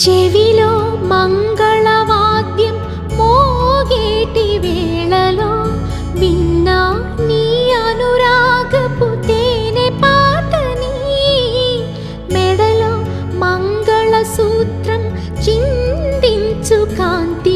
చెవిలో మంగళవాద్యం మోగేటి వేళలో విన్నా నీ అనురాగపు తేనె పాటని, మెడలో మంగళసూత్రం చిందించు కాంతి